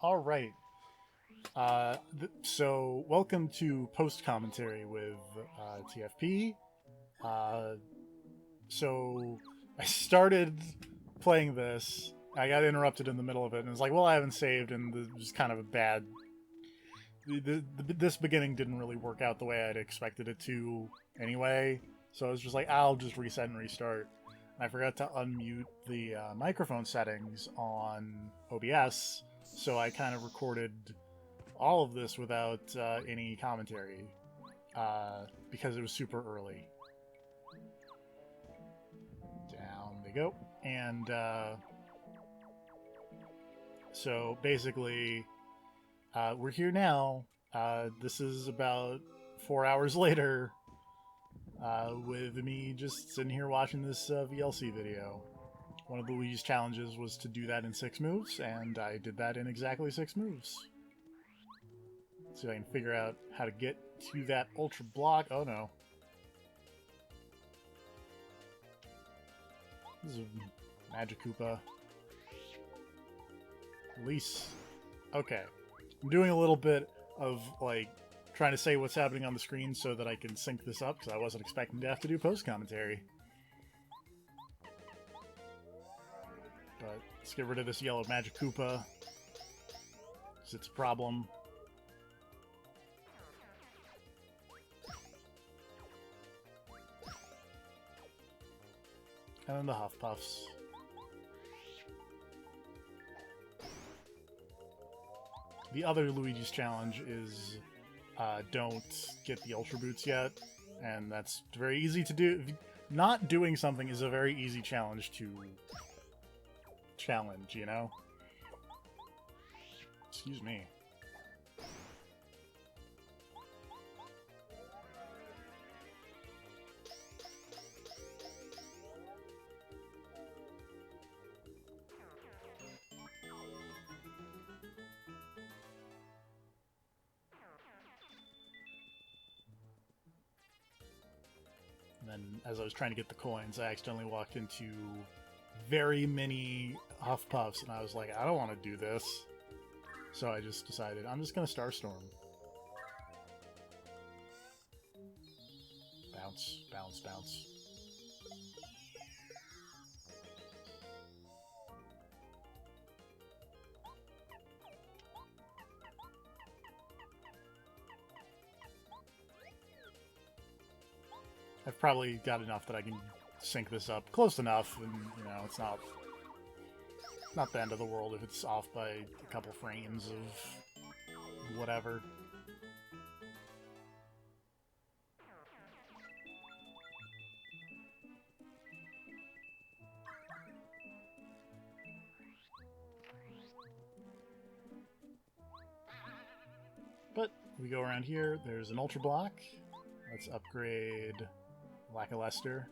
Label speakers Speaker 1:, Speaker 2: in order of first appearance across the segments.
Speaker 1: All right. So welcome to post commentary with TFP. Uh, so I started playing this. I got interrupted in the middle of it, and it was like, well, I haven't saved, and it was kind of a bad. This beginning didn't really work out the way I'd expected it to anyway. So I was just like, I'll just reset and restart. And I forgot to unmute the microphone settings on OBS, so I kind of recorded all of this without any commentary because it was super early. Down they go. And so basically, we're here now. This is about 4 hours later with me just sitting here watching this VLC video. One of the Luigi's challenges was to do that in 6 moves, and I did that in exactly 6 moves. See if I can figure out how to get to that ultra block. Oh no. This is a Magikoopa. Release. Okay. I'm doing a little bit of, like, trying to say what's happening on the screen so that I can sync this up, because I wasn't expecting to have to do post-commentary. But let's get rid of this yellow Magikoopa, because it's a problem. And then the Huffpuffs. The other Luigi's challenge is don't get the Ultra Boots yet, and that's very easy to do. Not doing something is a very easy challenge to challenge, you know? Excuse me. And then, as I was trying to get the coins, I accidentally walked into very many Huffpuffs, and I was like, I don't want to do this. So I just decided, I'm just going to Starstorm. Bounce, bounce, bounce. I've probably got enough that I can sync this up close enough, and you know, it's not the end of the world if it's off by a couple frames of whatever. But we go around here, there's an Ultra Block. Let's upgrade Lackluster.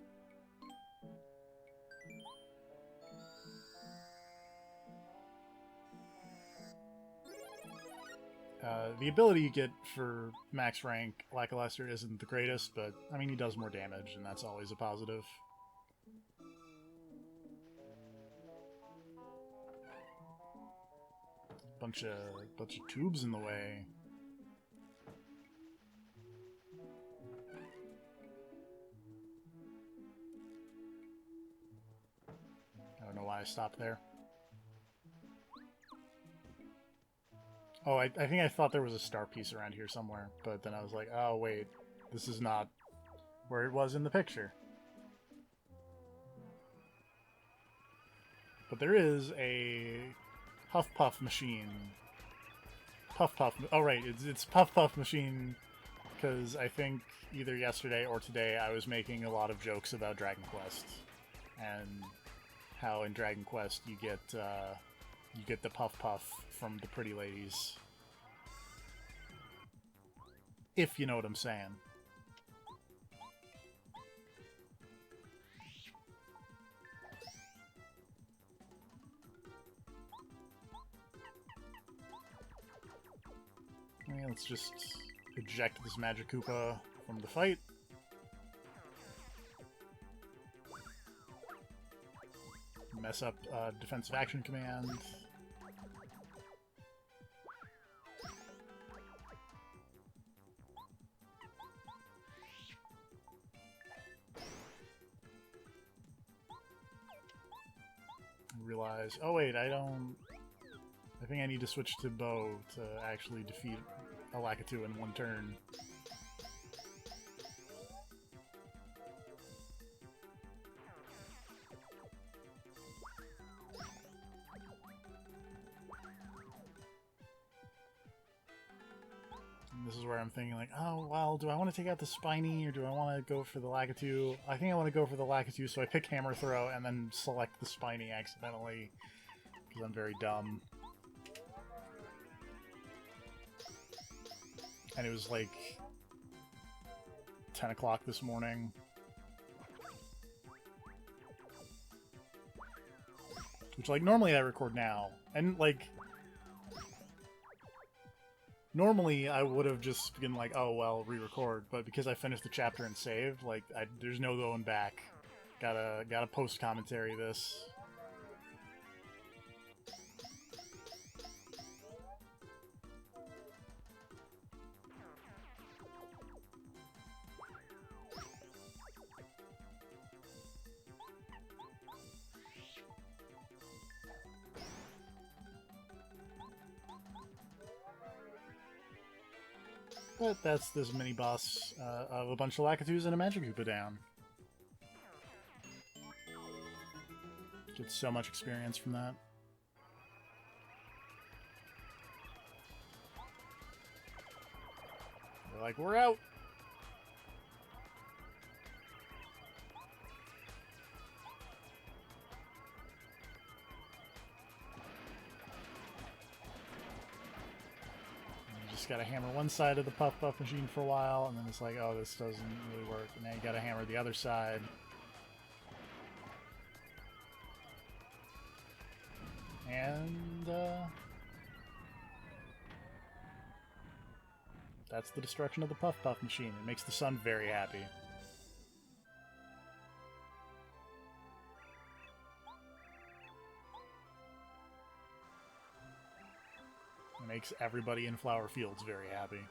Speaker 1: The ability you get for max rank Lackluster isn't the greatest, but I mean, he does more damage, and that's always a positive. Bunch of tubes in the way. I don't know why I stopped there. Oh, I think I thought there was a star piece around here somewhere, but then I was like, oh wait, this is not where it was in the picture. But there is a Huffpuff machine. Oh right, it's Puff machine, because I think either yesterday or today I was making a lot of jokes about Dragon Quest, and how in Dragon Quest you get the Puff from the pretty ladies. If you know what I'm saying. Okay, let's just eject this Magikoopa from the fight. Mess up defensive action command. realize... Oh, wait, I don't... I think I need to switch to Bow to actually defeat a Lakitu in one turn. And this is where I'm thinking, like, oh, well, do I want to take out the Spiny, or do I want to go for the Lakitu? I think I want to go for the Lakitu, so I pick Hammer Throw and then select the Spiny accidentally, because I'm very dumb. And it was like 10 o'clock this morning. Which, like, normally I record now. And, like, normally I would have just been like, oh, well, re-record. But because I finished the chapter and saved, like, there's no going back. Gotta post-commentary this. But that's this mini-boss of a bunch of Lakitus and a Magic Koopa down. Get so much experience from that. They're like, we're out! Gotta hammer one side of the Puff Puff machine for a while, and then it's like, oh, this doesn't really work. And now you gotta hammer the other side. And, that's the destruction of the Puff Puff machine. It makes the sun very happy. It makes everybody in Flower Fields very happy.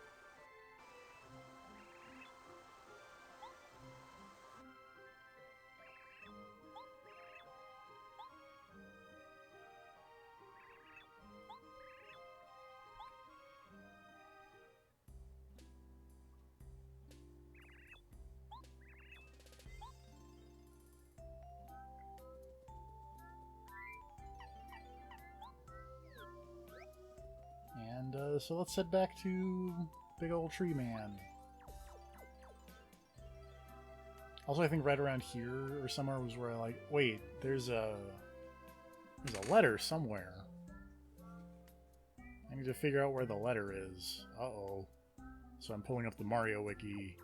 Speaker 1: And so let's head back to Big Old Tree Man. Also, I think right around here or somewhere was where I like, wait, there's a letter somewhere. I need to figure out where the letter is. Uh-oh. So I'm pulling up the Mario Wiki.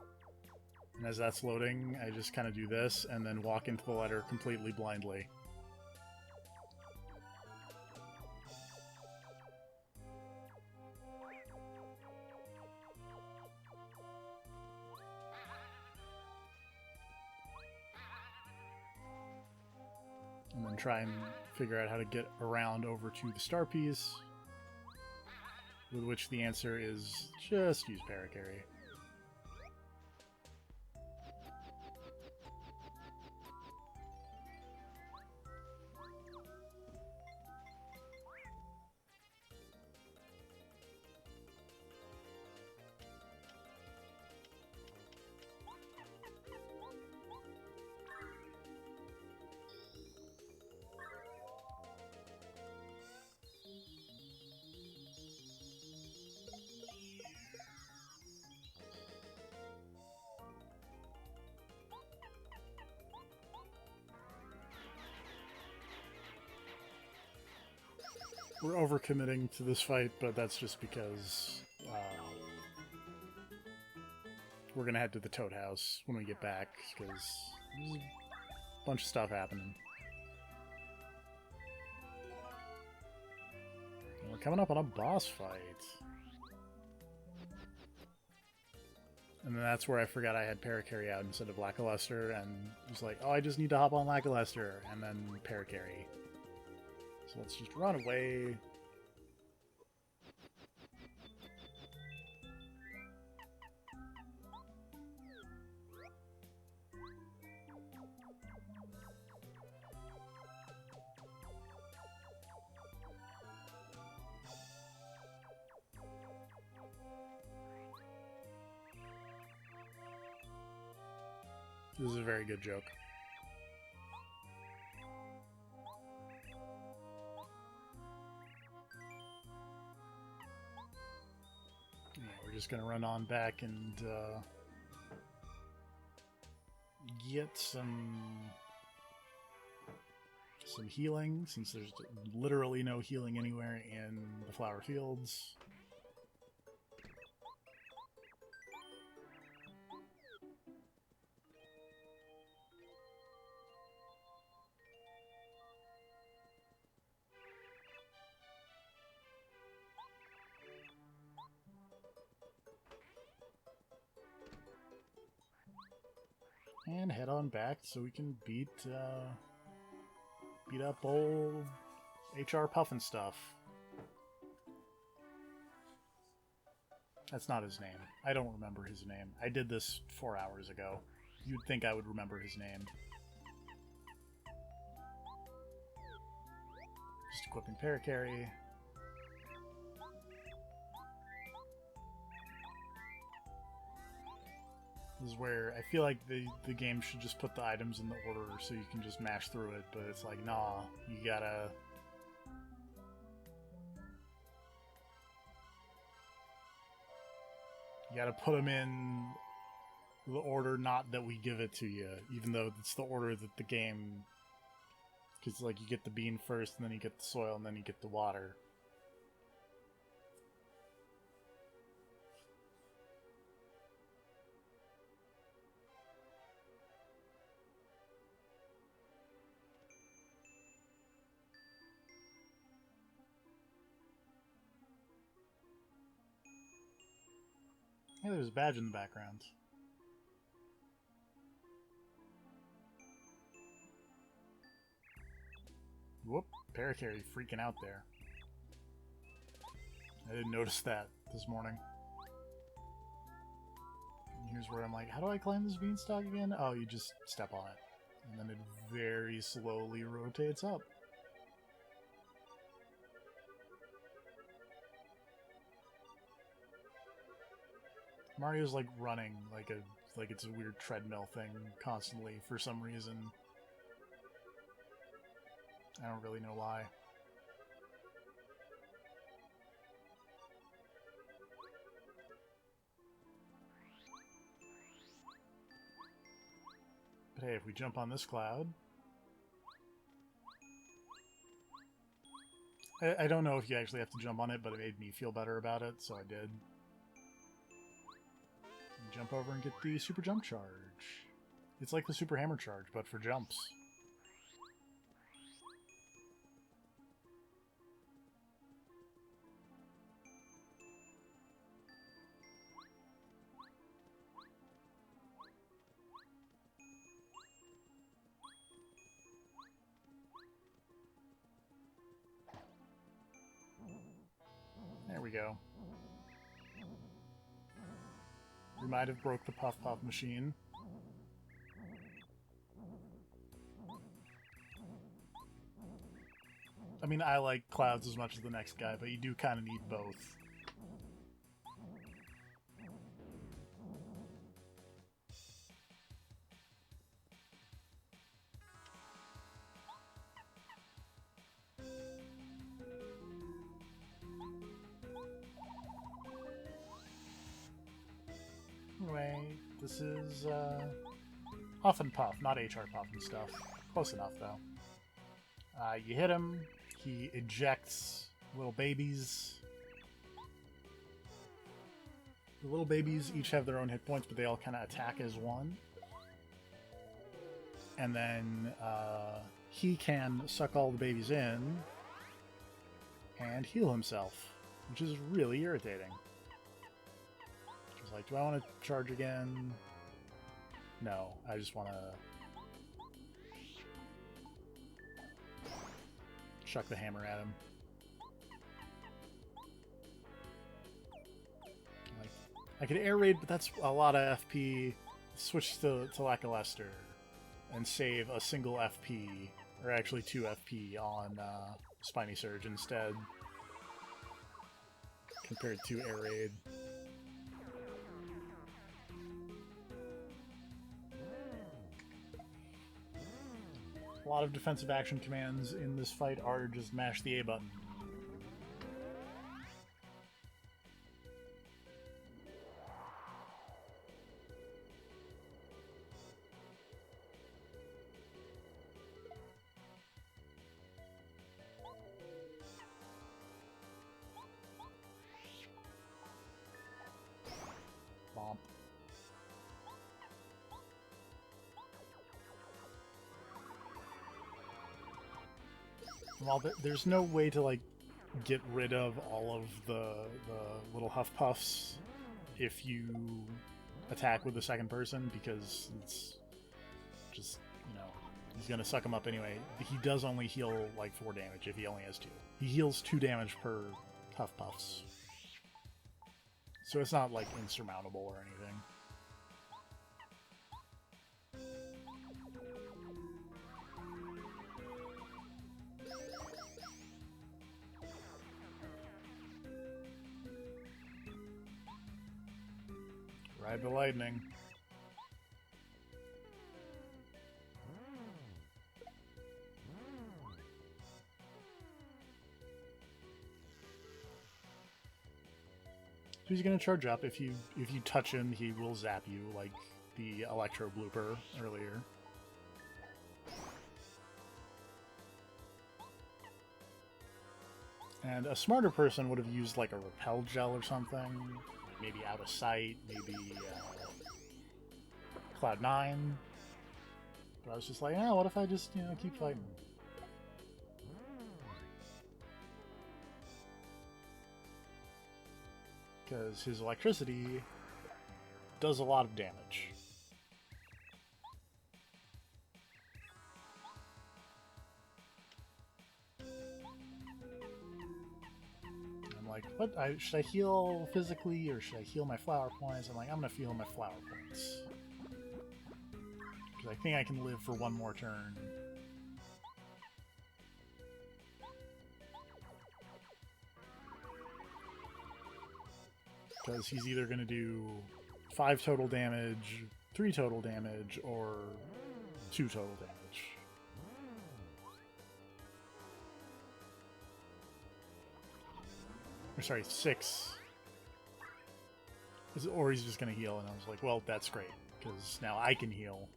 Speaker 1: And as that's loading, I just kind of do this and then walk into the letter completely blindly. And then try and figure out how to get around over to the star piece, with which the answer is just use Parakarry. We're overcommitting to this fight, but that's just because we're gonna head to the Toad House when we get back, because there's a bunch of stuff happening. And we're coming up on a boss fight. And then that's where I forgot I had Parakarry out instead of Lackluster, and was like, oh, I just need to hop on Lackluster, and then Parakarry. So let's just run away. This is a very good joke. Yeah, we're just gonna run on back and get some healing, since there's literally no healing anywhere in the flower fields. And head on back so we can beat up old HR Pufnstuf. That's not his name. I don't remember his name. I did this 4 hours ago. You'd think I would remember his name. Just equipping Parakarry. This is where I feel like the game should just put the items in the order so you can just mash through it, but it's like, nah, you gotta... You gotta put them in the order not that we give it to you, even though it's the order that the game... Because, like, you get the bean first, and then you get the soil, and then you get the water. Hey, there's a badge in the background. Whoop, Parakarry freaking out there. I didn't notice that this morning. And here's where I'm like, how do I climb this beanstalk again? Oh, you just step on it. And then it very slowly rotates up. Mario's like running like it's a weird treadmill thing constantly for some reason. I don't really know why. But hey, if we jump on this cloud... I don't know if you actually have to jump on it, but it made me feel better about it, so I did. And jump over and get the super jump charge. It's like the super hammer charge, but for jumps. There we go. We might have broke the Puff Puff machine. I mean, I like Clouds as much as the next guy, but you do kind of need both. Anyway, this is Huff and Puff, not HR Pufnstuf. Close enough, though. You hit him, he ejects little babies. The little babies each have their own hit points, but they all kind of attack as one. And then he can suck all the babies in and heal himself, which is really irritating. Just like, do I want to charge again? No, I just want to chuck the hammer at him. Like, I could air raid, but that's a lot of FP. Switch to Lackluster and save a single FP, or actually 2 FP on Spiny Surge instead, compared to air raid. lot of defensive action commands in this fight are just mash the A button. Bomb. Well, there's no way to, like, get rid of all of the little Huff Puffs if you attack with the second person, because it's just, you know, he's gonna suck him up anyway. He does only heal, like, 4 damage if he only has 2. He heals 2 damage per Huff Puffs. So it's not, like, insurmountable or anything. Ride the lightning. So he's gonna charge up. If you touch him, he will zap you, like the Electro blooper earlier. And a smarter person would have used like a repel gel or something, maybe out of sight, maybe Cloud9. But I was just like, what if I just, keep fighting? Because his electricity does a lot of damage. I'm like, what? Should I heal physically or should I heal my flower points? I'm like, I'm gonna heal my flower points. Because I think I can live for one more turn. Because he's either going to do 5 total damage, 3 total damage, or 2 total damage. Or sorry, 6. Or he's just going to heal, and I was like, well, that's great, because now I can heal.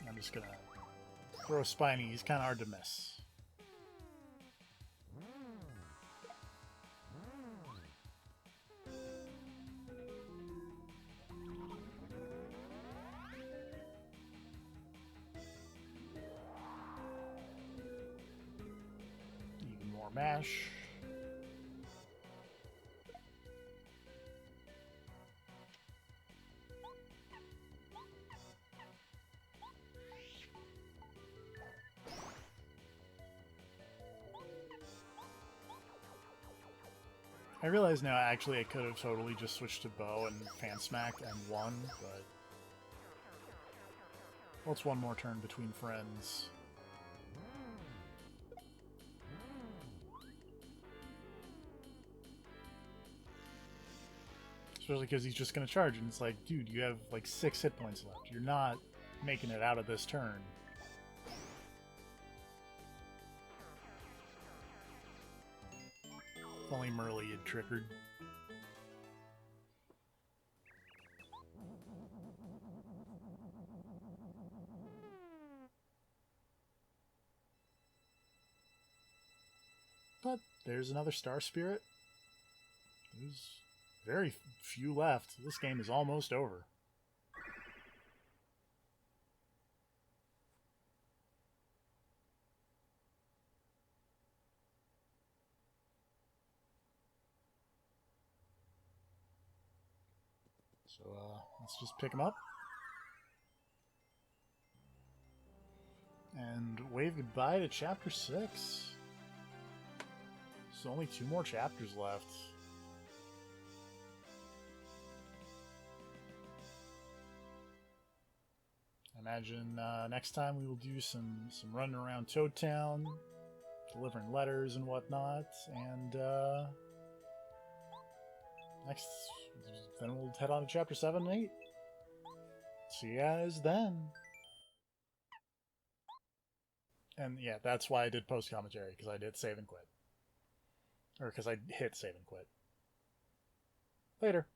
Speaker 1: I'm just gonna throw a Spiny. He's kind of hard to miss. Even more mash. I realize now, actually, I could have totally just switched to bow and fan smacked and won, but... well, it's one more turn between friends. Especially because he's just going to charge, and it's like, dude, you have like 6 hit points left. You're not making it out of this turn. If only Merly had triggered. But there's another Star Spirit. There's very few left. This game is almost over. So, let's just pick him up. And wave goodbye to Chapter 6. There's only 2 more chapters left. imagine next time we will do some running around Toad Town, delivering letters and whatnot, and then we'll head on to chapter 7 and 8. See you guys then. And yeah, that's why I did post commentary, because I did save and quit. Or because I hit save and quit. Later.